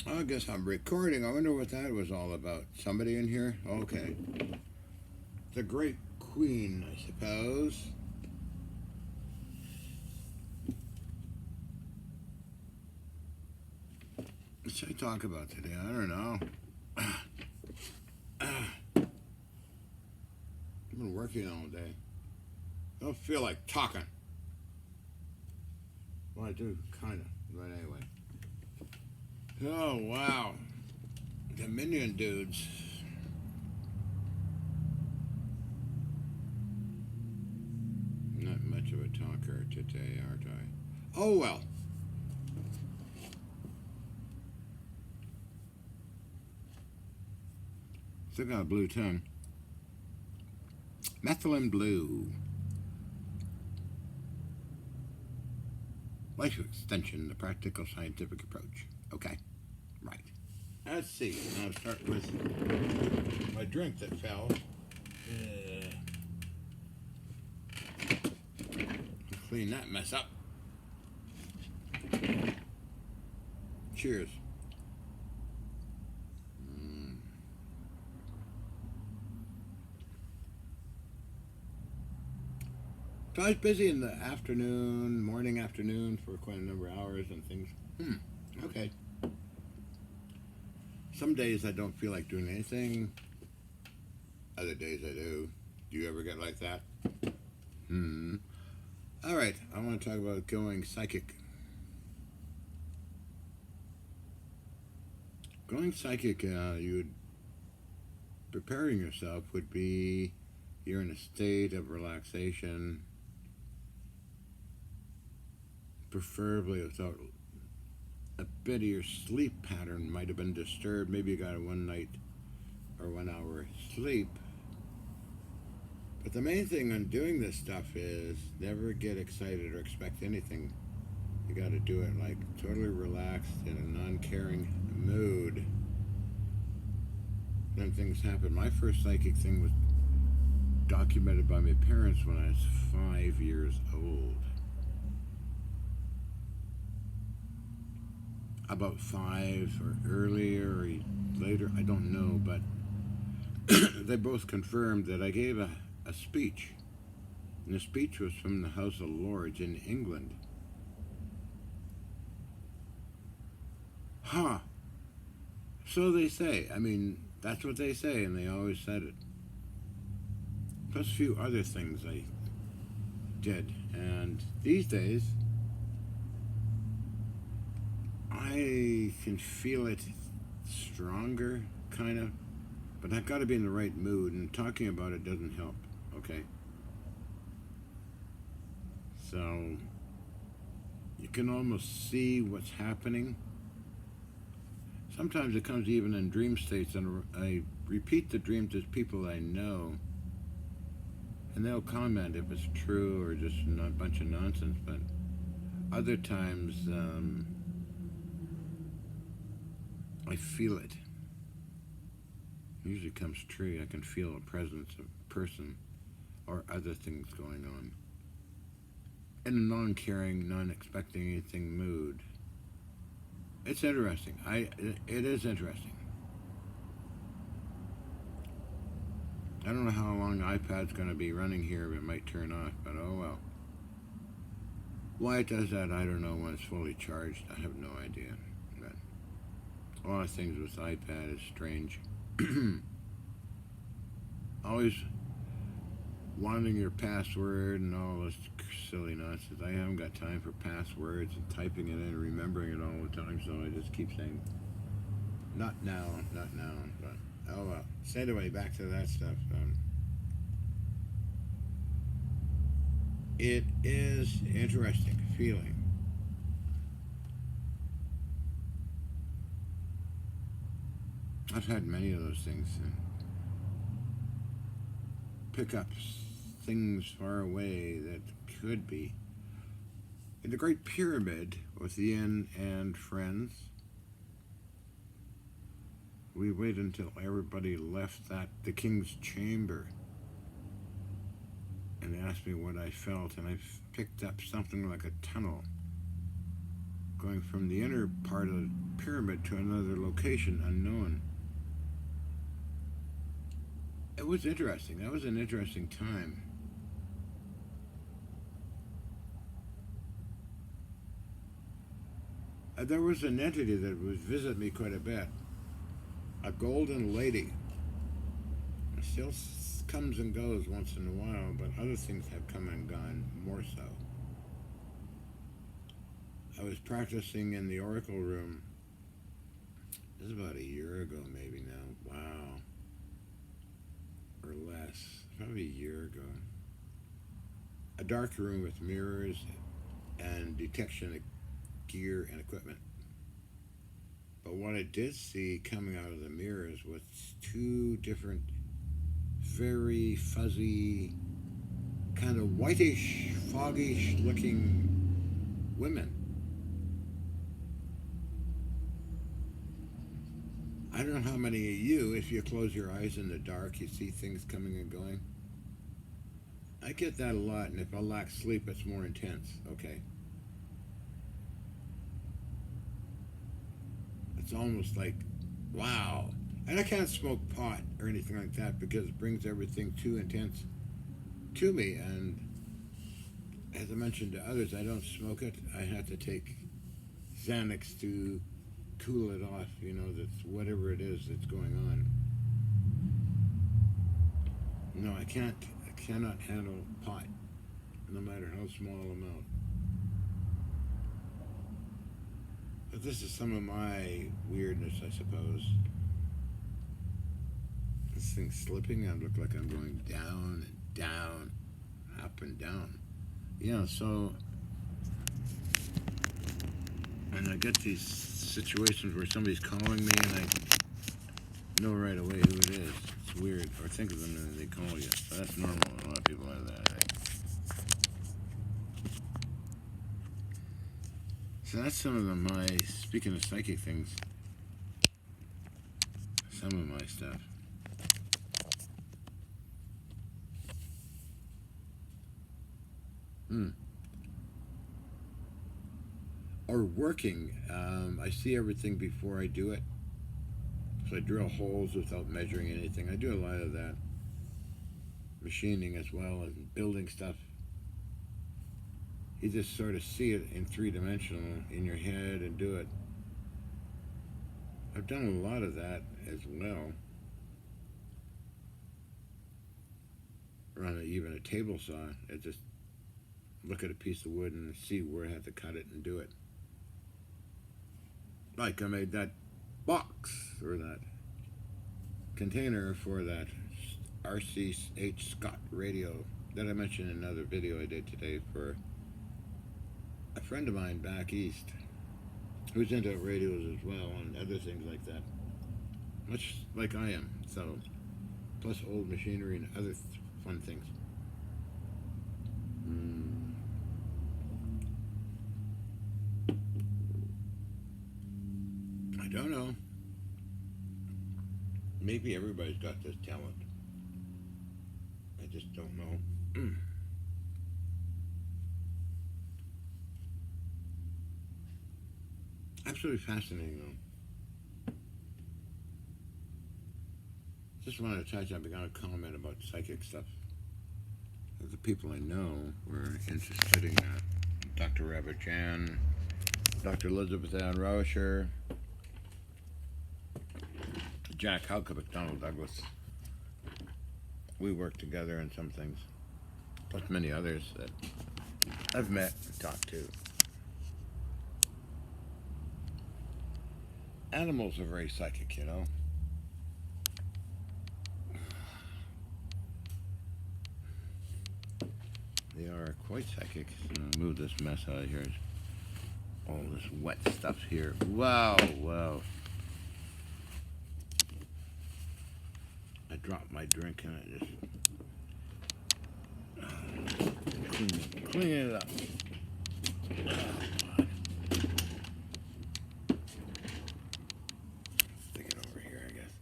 I guess I'm recording. I wonder what that was all about. Somebody in here? Okay. The Great Queen, I suppose. What should I talk about today? I don't know. I've been working all day. I don't feel like talking. Well, I do, kind of. But anyway. Oh, wow. Dominion dudes. Not much of a talker today, aren't I? Oh, well. Still got a blue tongue. Methylene blue. Life extension, the practical scientific approach. Okay, right. Let's see. I'll start with my drink that fell. Clean that mess up. Cheers. So I was busy in the afternoon, morning, afternoon for quite a number of hours and things. Okay. Some days I don't feel like doing anything. Other days I do. Do you ever get like that? All right. I want to talk about going psychic. Going psychic, preparing yourself would be you're in a state of relaxation, preferably without a bit of your sleep pattern might have been disturbed. Maybe you got a 1 night or 1 hour sleep. But the main thing on doing this stuff is never get excited or expect anything. You got to do it like totally relaxed in a non-caring mood. Then things happen. My first psychic thing was documented by my parents when I was 5 years old. About 5 or earlier or later, I don't know, but they both confirmed that I gave a speech. And the speech was from the House of Lords in England. Huh. So they say. I mean, that's what they say, and they always said it. Plus a few other things I did. And these days, I can feel it stronger, kind of. But I've got to be in the right mood, and talking about it doesn't help. Okay? So, you can almost see what's happening. Sometimes it comes even in dream states, and I repeat the dream to people I know, and they'll comment if it's true or just a bunch of nonsense. But other times, I feel it. It usually comes true. I can feel a presence of a person or other things going on. In a non-caring, non-expecting anything mood. It's interesting. It is interesting. I don't know how long the iPad's going to be running here. It might turn off, but oh well. Why it does that, I don't know when it's fully charged. I have no idea. But a lot of things with the iPad is strange. Always wanting your password and all this silly nonsense. I haven't got time for passwords and typing it in and remembering it all the time, so I just keep saying, not now, not now. But oh well. So anyway, back to that stuff. It is interesting feeling. I've had many of those things. Pick up things far away that could be. In the Great Pyramid with Yin and friends, we waited until everybody left the king's chamber and asked me what I felt, and I picked up something like a tunnel. going from the inner part of the pyramid to another location unknown. It was interesting. That was an interesting time. There was an entity that would visit me quite a bit. A golden lady. It still comes and goes once in a while, but other things have come and gone more so. I was practicing in the Oracle room. This is about a year ago, maybe now. Wow. Or less. Probably a year ago. A dark room with mirrors and detection gear and equipment. But what I did see coming out of the mirrors was two different, very fuzzy, kind of whitish, foggish looking women. I don't know how many of you, if you close your eyes in the dark, you see things coming and going. I get that a lot, and if I lack sleep, it's more intense, okay? It's almost like, wow. And I can't smoke pot or anything like that because it brings everything too intense to me. And as I mentioned to others, I don't smoke it. I have to take Xanax to cool it off, that's whatever it is that's going on. No, I cannot handle pot, no matter how small amount. But this is some of my weirdness, I suppose. This thing's slipping. I look like I'm going down and down, up and down. So, and I get these situations where somebody's calling me and I know right away who it is. It's weird. Or think of them and they call you. But that's normal. A lot of people have that, I think. So that's some of my, speaking of psychic things, some of my stuff. Or working, I see everything before I do it. So I drill holes without measuring anything. I do a lot of that. Machining as well, and building stuff. You just sort of see it in three-dimensional in your head and do it. I've done a lot of that as well. Or even a table saw. I just look at a piece of wood and see where I have to cut it and do it. Like I made that box or that container for that RCH Scott radio that I mentioned in another video I did today for a friend of mine back east who's into radios as well and other things like that, much like I am. So, plus old machinery and other fun things. I don't know. Maybe everybody's got this talent. I just don't know. Absolutely fascinating, though. Just wanted to touch on, I got a comment about psychic stuff. The people I know were interested in that. Dr. Ravichan, Dr. Elizabeth Ann Rauscher, Jack Halkovic, Donald Douglas. We work together in some things, plus many others that I've met and talked to. Animals are very psychic, They are quite psychic. So I'll move this mess out of here. All this wet stuff here. Wow. I dropped my drink and I just clean it up. Stick it over here, I guess.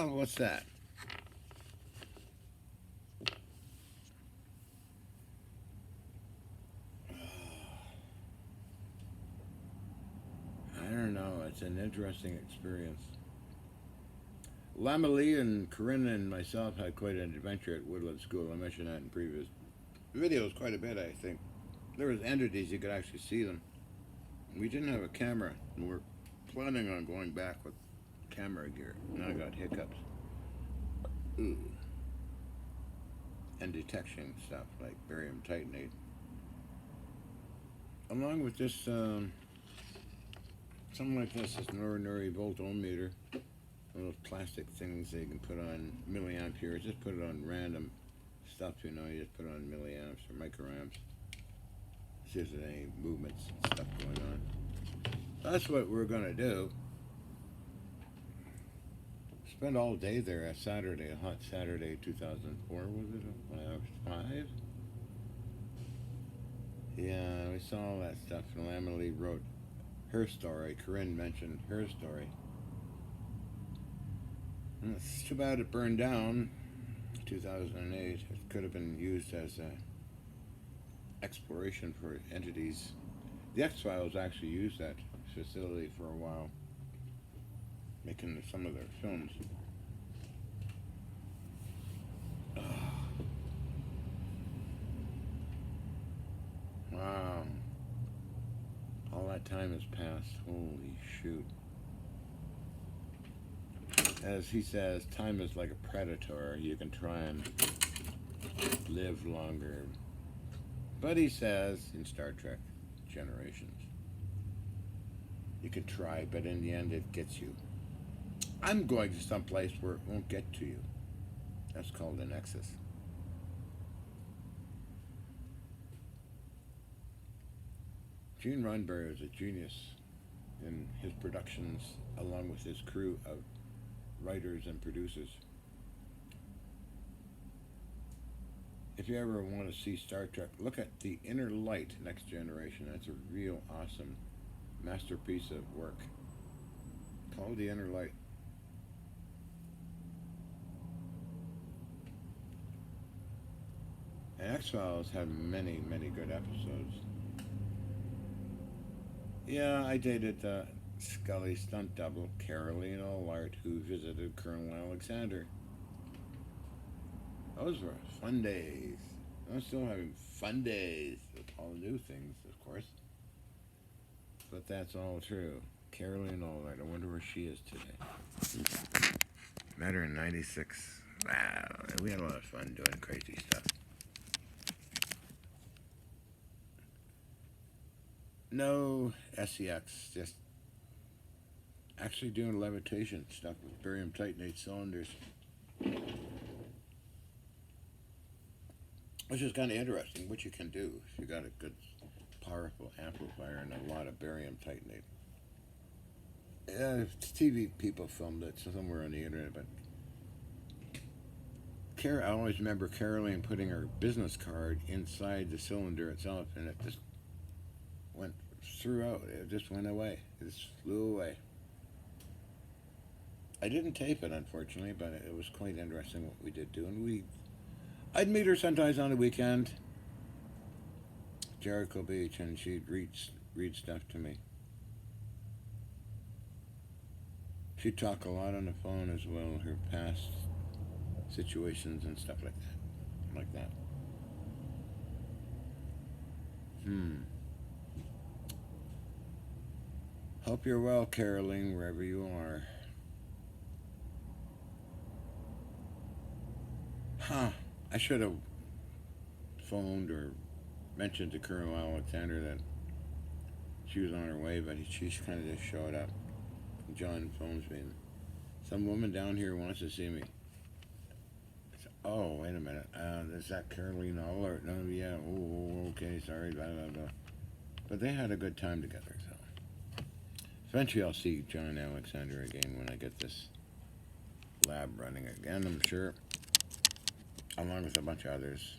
What's that? know. It's an interesting experience. Lama Lee and Corinne and myself had quite an adventure at Woodland School. I mentioned that in previous videos quite a bit, I think. There was entities, you could actually see them. We didn't have a camera, and we're planning on going back with camera gear. Now I got hiccups. Ooh. And detection stuff like barium titanate. Along with this, something like this is an ordinary voltometer. One of those plastic things that you can put on milliamperes. Just put it on random stuff, you know. You just put it on milliamps or microamps. See if there's any movements and stuff going on. So that's what we're going to do. Spend all day there at Saturday, a hot Saturday, 2004, was it? 5? Yeah, we saw all that stuff, and Emily wrote her story. Corinne mentioned her story. And it's too bad it burned down in 2008. It could have been used as a exploration for entities. The X-Files actually used that facility for a while, making some of their films. Wow. All that time has passed. Holy shoot. As he says, time is like a predator. You can try and live longer. But he says, in Star Trek Generations, you can try, but in the end it gets you. I'm going to some place where it won't get to you. That's called a nexus. Gene Roddenberry is a genius in his productions, along with his crew of writers and producers. If you ever want to see Star Trek, look at The Inner Light, Next Generation. That's a real awesome masterpiece of work. Called The Inner Light. And X-Files have many, many good episodes. Yeah, I dated Scully stunt double, Caroline Allard, who visited Colonel Alexander. Those were fun days. I'm still having fun days with all the new things, of course. But that's all true. Caroline Allard, I wonder where she is today. Met her in 96. Wow, we had a lot of fun doing crazy stuff. No SEX, just actually doing levitation stuff with barium titanate cylinders. Which is kind of interesting, what you can do if you got a good, powerful amplifier and a lot of barium titanate. TV people filmed it somewhere on the internet, but I always remember Caroline putting her business card inside the cylinder itself, and it just went throughout. It just went away. It just flew away. I didn't tape it, unfortunately, but it was quite interesting what we did do, and I'd meet her sometimes on the weekend, Jericho Beach, and she'd read stuff to me. She'd talk a lot on the phone as well, her past situations and stuff like that. Hope you're well, Caroline, wherever you are. I should have phoned or mentioned to Colonel Alexander that she was on her way, but she kind of just showed up. John phones me. Some woman down here wants to see me. Oh, wait a minute. Is that Caroline Allard? No, yeah. Oh, okay. Sorry. Blah, blah, blah. But they had a good time together, so. Eventually I'll see John Alexander again when I get this lab running again, I'm sure. Along with a bunch of others.